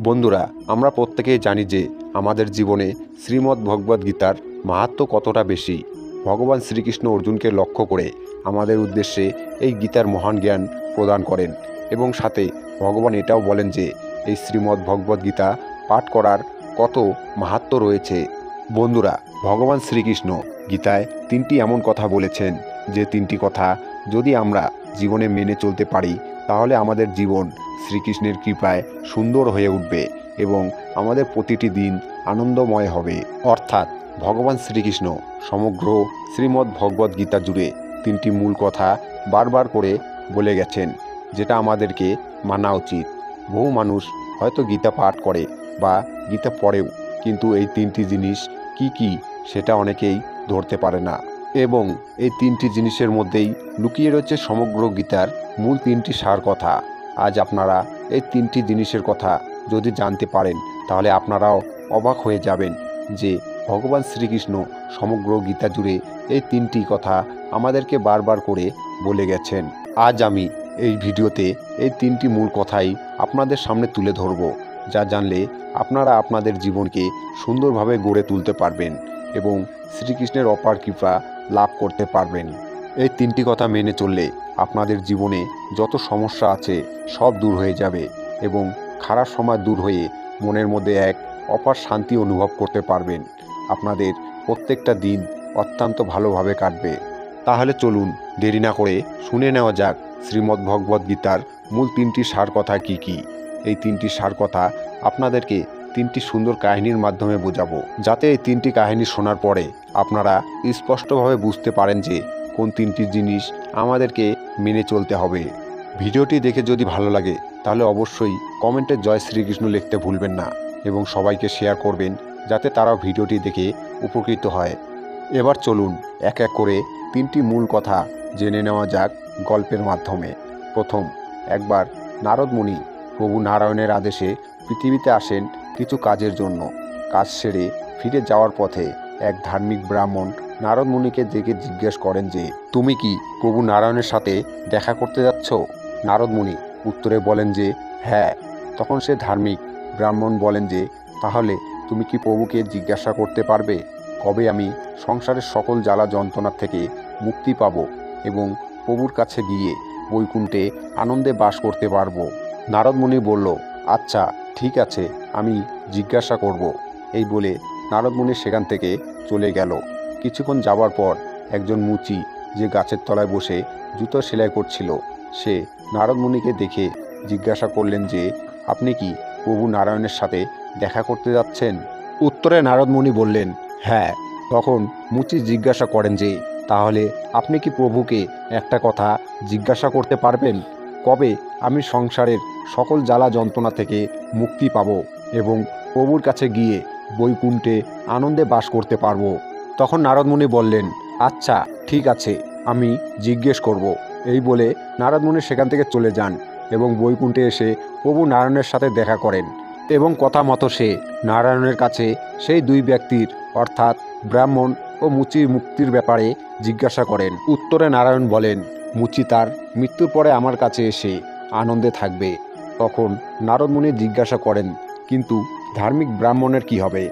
বন্ধুরা, আমরা প্রত্যেকেই জানি যে আমাদের জীবনে শ্রীমদ্ ভগবদ্ গীতার মাহাত্ম্য কতটা বেশি। ভগবান শ্রীকৃষ্ণ অর্জুনকে লক্ষ্য করে আমাদের উদ্দেশ্যে এই গীতার মহান জ্ঞান প্রদান করেন এবং সাথে ভগবান এটাও বলেন যে এই শ্রীমদ্ ভগবদ্ গীতা পাঠ করার কত মাহাত্ম্য রয়েছে। বন্ধুরা, ভগবান শ্রীকৃষ্ণ গীতায় তিনটি এমন কথা বলেছেন যে তিনটি কথা যদি আমরা জীবনে মেনে চলতে পারি তাহলে আমাদের জীবন শ্রীকৃষ্ণের কৃপায় সুন্দর হয়ে উঠবে এবং আমাদের প্রতিটি দিন আনন্দময় হবে। অর্থাৎ ভগবান শ্রীকৃষ্ণ সমগ্র শ্রীমদ্ ভগবদ্ গীতা জুড়ে তিনটি মূল কথা বারবার করে বলে গেছেন, যেটা আমাদেরকে মানা উচিত। বহু মানুষ হয়তো গীতা পাঠ করে বা গীতা পড়েও, কিন্তু এই তিনটি জিনিস কি কি সেটা অনেকেই ধরতে পারে না এবং এই তিনটি জিনিসের মধ্যেই লুকিয়ে রয়েছে সমগ্র গীতার মূল তিনটি সার কথা। আজ আপনারা এই তিনটি জিনিসের কথা যদি জানতে পারেন তাহলে আপনারাও অবাক হয়ে যাবেন যে ভগবান শ্রীকৃষ্ণ সমগ্র গীতা জুড়ে এই তিনটি কথা আমাদেরকে বারবার করে বলে গেছেন। আজ আমি এই ভিডিওতে এই তিনটি মূল কথাই আপনাদের সামনে তুলে ধরব, যা জানলে আপনারা আপনাদের জীবনকে সুন্দরভাবে গড়ে তুলতে পারবেন এবং শ্রীকৃষ্ণের অপার কৃপা লাভ করতে পারবেন। এই তিনটি কথা মেনে চললে আপনাদের জীবনে যত সমস্যা আছে সব দূর হয়ে যাবে এবং খারাপ সময় দূর হয়ে মনের মধ্যে এক অপার শান্তি অনুভব করতে পারবেন। আপনাদের প্রত্যেকটা দিন অত্যন্ত ভালোভাবে কাটবে। তাহলে চলুন দেরি না করে শুনে নেওয়া যাক শ্রীমদ্ ভগবদ্ গীতার মূল তিনটি সার কথা কি কি। এই তিনটি সার কথা আপনাদেরকে তিনটি সুন্দর কাহিনীর মাধ্যমে বোঝাবো, যাতে এই তিনটি কাহিনী শোনার পরে আপনারা স্পষ্টভাবে বুঝতে পারেন যে কোন তিনটি জিনিস আমাদেরকে মেনে চলতে হবে। ভিডিওটি দেখে যদি ভালো লাগে তাহলে অবশ্যই কমেন্টে জয় শ্রীকৃষ্ণ লিখতে ভুলবেন না এবং সবাইকে শেয়ার করবেন যাতে তারাও ভিডিওটি দেখে উপকৃত হয়। এবার চলুন এক এক করে তিনটি মূল কথা জেনে নেওয়া যাক গল্পের মাধ্যমে। প্রথম, একবার নারদ মুনি প্রভু নারায়ণের আদেশে পৃথিবীতে আসেন কিছু কাজের জন্য। কাজ সেরে ফিরে যাওয়ার পথে এক ধার্মিক ব্রাহ্মণ নারদ মুনিকে দেখে জিজ্ঞেস করেন যে, তুমি কি প্রভু নারায়ণের সাথে দেখা করতে যাচ্ছ? নারদ মুনি উত্তরে বলেন যে হ্যাঁ। তখন সে ধার্মিক ব্রাহ্মণ বলেন যে, তাহলে তুমি কি প্রভুকে জিজ্ঞাসা করতে পারবে কবে আমি সংসারের সকল জ্বালা যন্ত্রণার থেকে মুক্তি পাব এবং প্রভুর কাছে গিয়ে বৈকুণ্ঠে আনন্দে বাস করতে পারবো? নারদ মুনি বলল, আচ্ছা ঠিক আছে, আমি জিজ্ঞাসা করব। এই বলে নারদ মুনি সেখান থেকে চলে গেল। কিছুক্ষণ যাওয়ার পর একজন মুচি যে গাছের তলায় বসে জুতো সেলাই করছিল, সে নারদ মুনিকে দেখে জিজ্ঞাসা করলেন যে, আপনি কি প্রভু নারায়ণের সাথে দেখা করতে যাচ্ছেন? উত্তরে নারদ মুনি বললেন হ্যাঁ। তখন মুচি জিজ্ঞাসা করেন যে, তাহলে আপনি কি প্রভুকে একটা কথা জিজ্ঞাসা করতে পারবেন কবে আমি সংসারের সকল জ্বালা যন্ত্রণা থেকে মুক্তি পাব এবং প্রভুর কাছে গিয়ে বৈকুণ্ঠে আনন্দে বাস করতে পারব? তখন নারদ মুনি বললেন, আচ্ছা ঠিক আছে, আমি জিজ্ঞেস করব। এই বলে নারদ মুনি সেখান থেকে চলে যান এবং বৈকুণ্ঠে এসে প্রভু নারায়ণের সাথে দেখা করেন এবং কথা মতো সে নারায়ণের কাছে সেই দুই ব্যক্তির অর্থাৎ ব্রাহ্মণ ও মুচির মুক্তির ব্যাপারে জিজ্ঞাসা করেন। উত্তরে নারায়ণ বলেন, মুচি তার মৃত্যুর পরে আমার কাছে এসে আনন্দে থাকবে। তখন নারদ মুনি জিজ্ঞাসা করেন, কিন্তু ধার্মিক ব্রাহ্মণের কি হবে?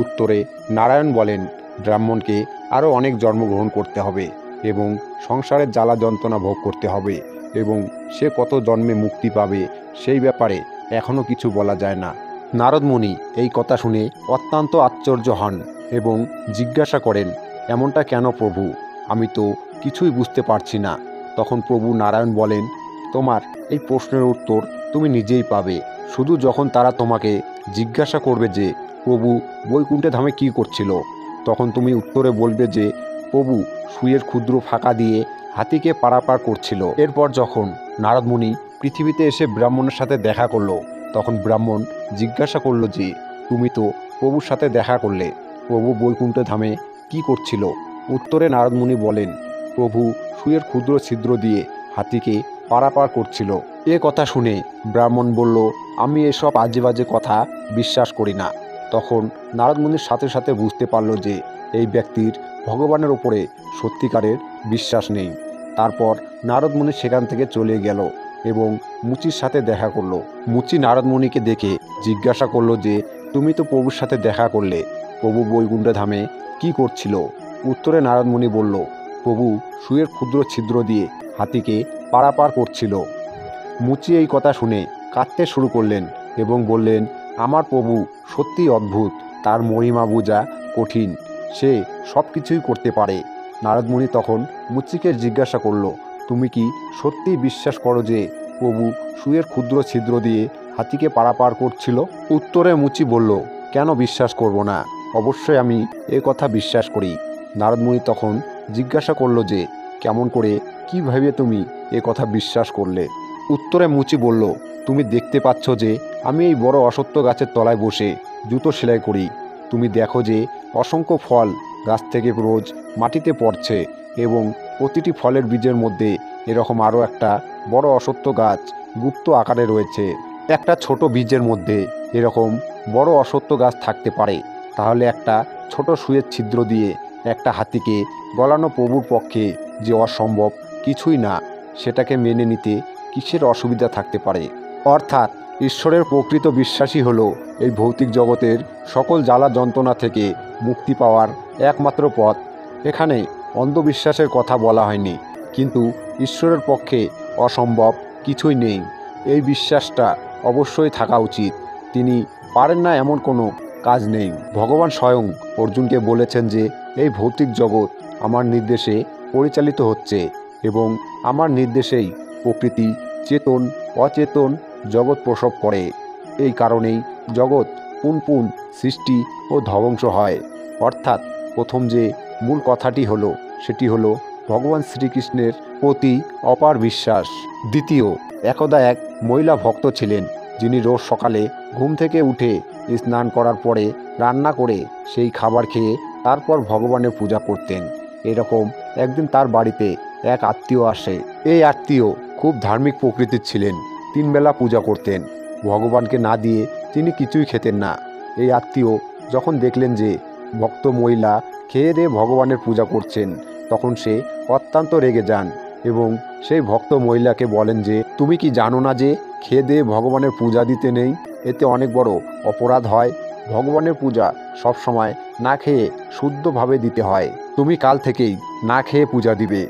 উত্তরে নারায়ণ বলেন, ব্রাহ্মণকে আরও অনেক জন্মগ্রহণ করতে হবে এবং সংসারের জ্বালা যন্ত্রণা ভোগ করতে হবে এবং সে কত জন্মে মুক্তি পাবে সেই ব্যাপারে এখনও কিছু বলা যায় না। নারদ মুনি এই কথা শুনে অত্যন্ত আশ্চর্য হন এবং জিজ্ঞাসা করেন, এমনটা কেন প্রভু? আমি তো কিছুই বুঝতে পারছি না। তখন প্রভু নারায়ণ বলেন, তোমার এই প্রশ্নের উত্তর তুমি নিজেই পাবে। শুধু যখন তারা তোমাকে জিজ্ঞাসা করবে যে প্রভু বৈকুণ্ঠে ধামে কী করছিল, তখন তুমি উত্তরে বলবে যে প্রভু সুয়ের ক্ষুদ্র ফাঁকা দিয়ে হাতিকে পারাপার করছিল। এরপর যখন নারদ মুনি পৃথিবীতে এসে ব্রাহ্মণের সাথে দেখা করলো, তখন ব্রাহ্মণ জিজ্ঞাসা করলো যে, তুমি তো প্রভুর সাথে দেখা করলে, প্রভু বৈকুণ্ঠ ধামে কি করছিল? উত্তরে নারদ মুনি বলেন, প্রভু সুয়ের ক্ষুদ্র ছিদ্র দিয়ে হাতিকে পারাপার করছিল। এ কথা শুনে ব্রাহ্মণ বলল, আমি এসব আজে বাজে কথা বিশ্বাস করি না। তখন নারদ মুনির সাথে সাথে বুঝতে পারল যে এই ব্যক্তির ভগবানের ওপরে সত্যিকারের বিশ্বাস নেই। তারপর নারদ মুনি সেখান থেকে চলে গেল এবং মুচির সাথে দেখা করলো। মুচি নারদ মুনিকে দেখে জিজ্ঞাসা করলো যে, তুমি তো প্রভুর সাথে দেখা করলে, প্রভু বৈকুণ্ঠ ধামে কি করছিল? উত্তরে নারদ মুনি বলল, প্রভু সুয়ের ক্ষুদ্র ছিদ্র দিয়ে হাতিকে পারাপার করছিল। মুচি এই কথা শুনে কাঁদতে শুরু করলেন এবং বললেন, আমার প্রভু সত্যিই অদ্ভুত, তার মহিমা বোঝা কঠিন, সে সব কিছুই করতে পারে। নারদ মুনি তখন মুচিকে জিজ্ঞাসা করলো, তুমি কি সত্যিই বিশ্বাস করো যে প্রভু সুয়ের ক্ষুদ্র ছিদ্র দিয়ে হাতিকে পারাপার করছিল? উত্তরে মুচি বলল, কেন বিশ্বাস করব না, অবশ্যই আমি এ কথা বিশ্বাস করি। নারদ মুনি তখন জিজ্ঞাসা করলো যে, কেমন করে, কিভাবে তুমি এ কথা বিশ্বাস করলে? উত্তরে মুচি বলল, তুমি দেখতে পাচ্ছ যে আমি এই বড় অশ্বত্থ গাছের তলায় বসে জুতো সেলাই করি। তুমি দেখো যে অসংখ্য ফল গাছ থেকে রোজ মাটিতে পড়ছে এবং প্রতিটি ফলের বীজের মধ্যে এরকম আরও একটা বড় অশ্বত্থ গাছ গুপ্ত আকারে রয়েছে। একটা ছোট বীজের মধ্যে এরকম বড় অশ্বত্থ গাছ থাকতে পারে, তাহলে একটা ছোট সুয়ের ছিদ্র দিয়ে একটা হাতিকে গলানো প্রভুর পক্ষে যে অসম্ভব কিছুই না, সেটাকে মেনে নিতে কিসের অসুবিধা থাকতে পারে? অর্থাৎ ঈশ্বরের প্রকৃত বিশ্বাসী হলো এই ভৌতিক জগতের সকল জ্বালা যন্ত্রণা থেকে মুক্তি পাওয়ার একমাত্র পথ। এখানে অন্ধবিশ্বাসের কথা বলা হয়নি, কিন্তু ঈশ্বরের পক্ষে অসম্ভব কিছুই নেই, এই বিশ্বাসটা অবশ্যই থাকা উচিত। তিনি পারেন না এমন কোনো কাজ নেই। ভগবান স্বয়ং অর্জুনকে বলেছেন যে এই ভৌতিক জগৎ আমার নির্দেশে পরিচালিত হচ্ছে এবং আমার নির্দেশেই প্রকৃতি চেতন অচেতন জগৎ প্রসব করে। এই কারণেই জগৎ পুন সৃষ্টি ও ধ্বংস হয়। অর্থাৎ প্রথম যে মূল কথাটি হলো সেটি হলো ভগবান শ্রীকৃষ্ণের প্রতি অপার বিশ্বাস। দ্বিতীয়, একদা এক মহিলা ভক্ত ছিলেন, যিনি রোজ সকালে ঘুম থেকে উঠে স্নান করার পরে রান্না করে সেই খাবার খেয়ে তারপর ভগবানের পূজা করতেন। এরকম একদিন তার বাড়িতে এক আত্মীয় আসে। এই আত্মীয় খুব ধার্মিক প্রকৃতির ছিলেন, 3 বেলা পূজা করতেন। ভগবানকে না দিয়ে তিনি কিছুই খেতেন না। এই আত্মীয় যখন দেখলেন যে ভক্ত মহিলা খেয়ে দিয়ে ভগবানের পূজা করছেন, তখন সে অত্যন্ত রেগে যান এবং সেই ভক্ত মহিলাকে বলেন যে, তুমি কি জানো না যে খেয়ে দিয়ে ভগবানের পূজা দিতে নেই? এতে অনেক বড় অপরাধ হয়। ভগবানের পূজা সবসময় না খেয়ে শুদ্ধভাবে দিতে হয়। তুমি কাল থেকেই না খেয়ে পূজা দিবে।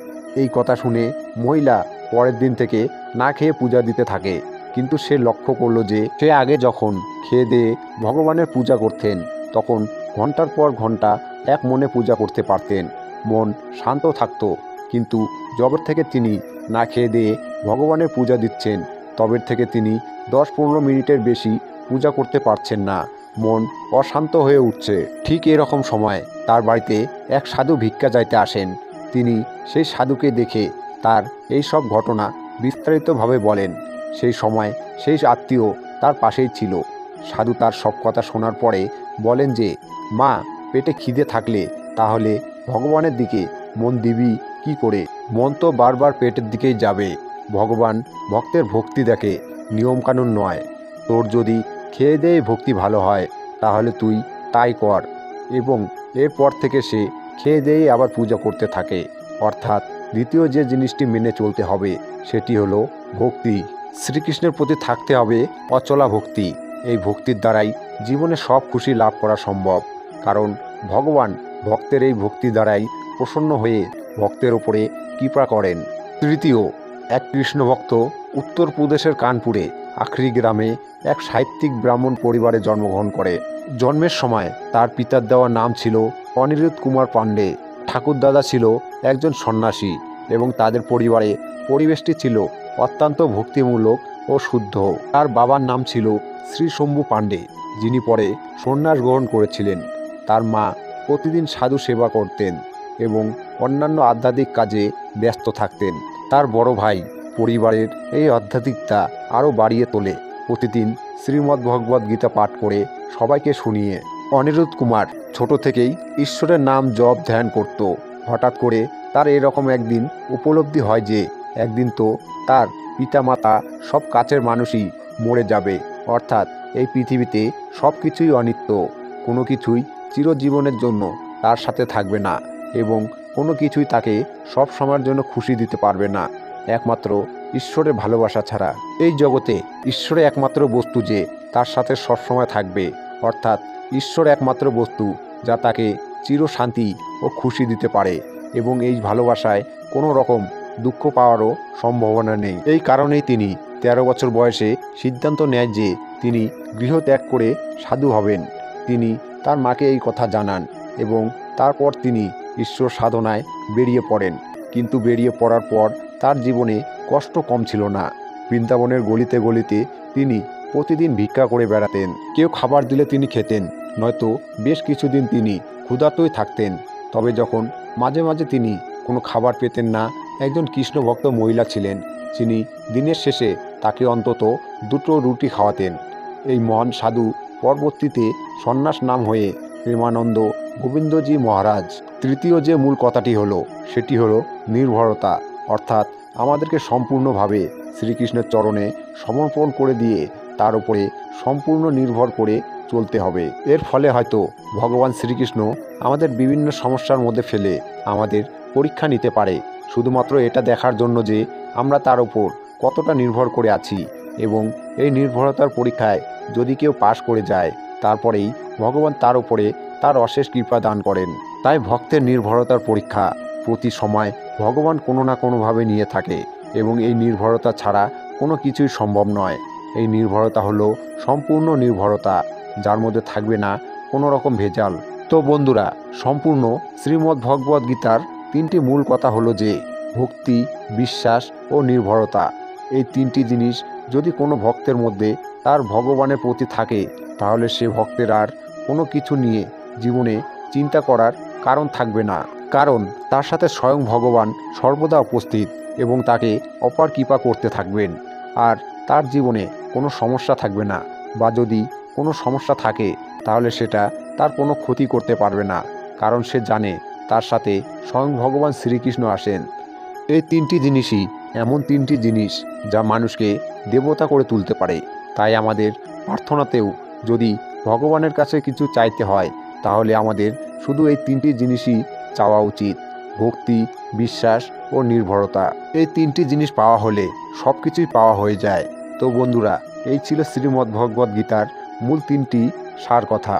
এই কথা শুনে মহিলা পরের দিন থেকে না খেয়ে পূজা দিতে থাকে। কিন্তু সে লক্ষ্য করলো যে সে আগে যখন খেয়ে দিয়ে ভগবানের পূজা করতেন, তখন ঘন্টার পর ঘন্টা এক মনে পূজা করতে পারতেন, মন শান্ত থাকতো। কিন্তু যবে থেকে তিনি না খেয়ে দিয়ে ভগবানের পূজা দিচ্ছেন, তবে থেকে তিনি 10-15 মিনিটের বেশি পূজা করতে পারছেন না, মন অশান্ত হয়ে উঠছে। ঠিক এরকম সময় তার বাড়িতে এক সাধু ভিক্ষা চাইতে আসেন। তিনি সেই সাধুকে দেখে তার এই সব ঘটনা বিস্তারিতভাবে বলেন। সেই সময় সেই আত্মীয় তার পাশেই ছিল। সাধু তার সব কথা শোনার পরে বলেন যে, মা, পেটে খিদে থাকলে তাহলে ভগবানের দিকে মন দিবি কি করে? মন তো বারবার পেটের দিকেই যাবে। ভগবান ভক্তের ভক্তি দেখে, নিয়মকানুন নয়। তোর যদি খেয়ে দেয়ে ভক্তি ভালো হয় তাহলে তুই তাই কর। এবং এরপর থেকে সে খেয়ে দিয়ে আবার পূজা করতে থাকে। অর্থাৎ দ্বিতীয় যে জিনিসটি মেনে চলতে হবে সেটি হলো ভক্তি। শ্রীকৃষ্ণের প্রতি থাকতে হবে অচলা ভক্তি। এই ভক্তির দ্বারাই জীবনে সব খুশি লাভ করা সম্ভব, কারণ ভগবান ভক্তের এই ভক্তি দ্বারাই প্রসন্ন হয়ে ভক্তের ওপরে কৃপা করেন। তৃতীয়, এক কৃষ্ণভক্ত উত্তরপ্রদেশের কানপুরে আখরি গ্রামে এক সাহিত্যিক ব্রাহ্মণ পরিবারে জন্মগ্রহণ করে। জন্মের সময় তার পিতার দেওয়া নাম ছিল অনিরুদ্ধ কুমার পাণ্ডে। ঠাকুরদাদা ছিল একজন সন্ন্যাসী এবং তাদের পরিবারে পরিবেশটি ছিল অত্যন্ত ভক্তিমূলক ও শুদ্ধ। তার বাবার নাম ছিল শ্রী শম্ভু পাণ্ডে, যিনি পরে সন্ন্যাস গ্রহণ করেছিলেন। তার মা প্রতিদিন সাধু সেবা করতেন এবং অন্যান্য আধ্যাত্মিক কাজে ব্যস্ত থাকতেন। তার বড় ভাই পরিবারের এই আধ্যাত্মিকতা আরও বাড়িয়ে তোলে, প্রতিদিন শ্রীমদ্ ভগবদ্ গীতা পাঠ করে সবাইকে শুনিয়ে। অনিরুদ্ধ কুমার ছোট থেকেই ঈশ্বরের নাম জপ ধ্যান করত। হঠাৎ করে তার এরকম একদিন উপলব্ধি হয় যে একদিন তো তার পিতামাতা সব কাছের মানুষই মরে যাবে। অর্থাৎ এই পৃথিবীতে সব কিছুই অনিত্য, কোনো কিছুই চিরজীবনের জন্য তার সাথে থাকবে না এবং কোনো কিছুই তাকে সব সময়ের জন্য খুশি দিতে পারবে না। একমাত্র ঈশ্বরের ভালোবাসা ছাড়া। এই জগতে ঈশ্বরে একমাত্র বস্তু যে তার সাথে সবসময় থাকবে, অর্থাৎ ঈশ্বর একমাত্র বস্তু যা তাকে চিরশান্তি ও খুশি দিতে পারে, এবং এই ভালোবাসায় কোনো রকম দুঃখ পাওয়ারও সম্ভাবনা নেই। এই কারণেই তিনি 13 বছর বয়সে সিদ্ধান্ত নেয় যে তিনি গৃহত্যাগ করে সাধু হবেন। তিনি তার মাকে এই কথা জানান এবং তারপর তিনি ঈশ্বর সাধনায় বেরিয়ে পড়েন। কিন্তু বেরিয়ে পড়ার পর তার জীবনে কষ্ট কম ছিল না। বৃন্দাবনের গলিতে গলিতে তিনি প্রতিদিন ভিক্ষা করে বেড়াতেন। কেউ খাবার দিলে তিনি খেতেন, নয়তো বেশ কিছুদিন তিনি ক্ষুধার্তই থাকতেন। তবে যখন মাঝে মাঝে তিনি কোনো খাবার পেতেন না, একজন কৃষ্ণ ভক্ত মহিলা ছিলেন, যিনি দিনের শেষে তাকে অন্তত 2টো রুটি খাওয়াতেন। এই মহান সাধু পরবর্তীতে সন্ন্যাস নাম হয়ে প্রেমানন্দ গোবিন্দজি মহারাজ। তৃতীয় যে মূল কথাটি হলো সেটি হলো নির্ভরতা, অর্থাৎ আমাদেরকে সম্পূর্ণভাবে শ্রীকৃষ্ণের চরণে সমর্পণ করে দিয়ে তার উপরে সম্পূর্ণ নির্ভর করে চলতে হবে। এর ফলে হয়তো ভগবান শ্রীকৃষ্ণ আমাদের বিভিন্ন সমস্যার মধ্যে ফেলে আমাদের পরীক্ষা নিতে পারে, শুধুমাত্র এটা দেখার জন্য যে আমরা তার উপর কতটা নির্ভর করে আছি, এবং এই নির্ভরতার পরীক্ষায় যদি কেউ পাশ করে যায় তারপরেই ভগবান তার উপরে তার অশেষ কৃপা দান করেন। তাই ভক্তের নির্ভরতার পরীক্ষা প্রতি সময় ভগবান কোনো না কোনোভাবে নিয়ে থাকে, এবং এই নির্ভরতা ছাড়া কোনো কিছুই সম্ভব নয়। এই নির্ভরতা হলো সম্পূর্ণ নির্ভরতা, যার মধ্যে থাকবে না কোনো রকম ভেজাল। তো বন্ধুরা, সম্পূর্ণ শ্রীমদ্ ভগবদ গীতার 3টি মূল কথা হলো যে ভক্তি, বিশ্বাস ও নির্ভরতা। এই 3টি জিনিস যদি কোনো ভক্তের মধ্যে তার ভগবানের প্রতি থাকে, তাহলে সে ভক্তের আর কোনো কিছু নিয়ে জীবনে চিন্তা করার কারণ থাকবে না, কারণ তার সাথে স্বয়ং ভগবান সর্বদা উপস্থিত এবং তাকে অপার কৃপা করতে থাকবেন। আর তার জীবনে কোনো সমস্যা থাকবে না, বা যদি কোনো সমস্যা থাকে তাহলে সেটা তার কোনো ক্ষতি করতে পারবে না, কারণ সে জানে তার সাথে স্বয়ং ভগবান শ্রীকৃষ্ণ আসেন। এই 3টি জিনিসই এমন 3টি জিনিস যা মানুষকে দেবতা করে তুলতে পারে। তাই আমাদের প্রার্থনাতেও যদি ভগবানের কাছে কিছু চাইতে হয়, তাহলে আমাদের শুধু এই 3টি জিনিসই চাওয়া উচিত: ভক্তি, বিশ্বাস ও নির্ভরতা। এই 3টি জিনিস পাওয়া হলে সব কিছুই পাওয়া হয়ে যায়। তো বন্ধুরা, এই ছিল শ্রীমদ্ ভগবদ গীতার মূল 3টি সার কথা।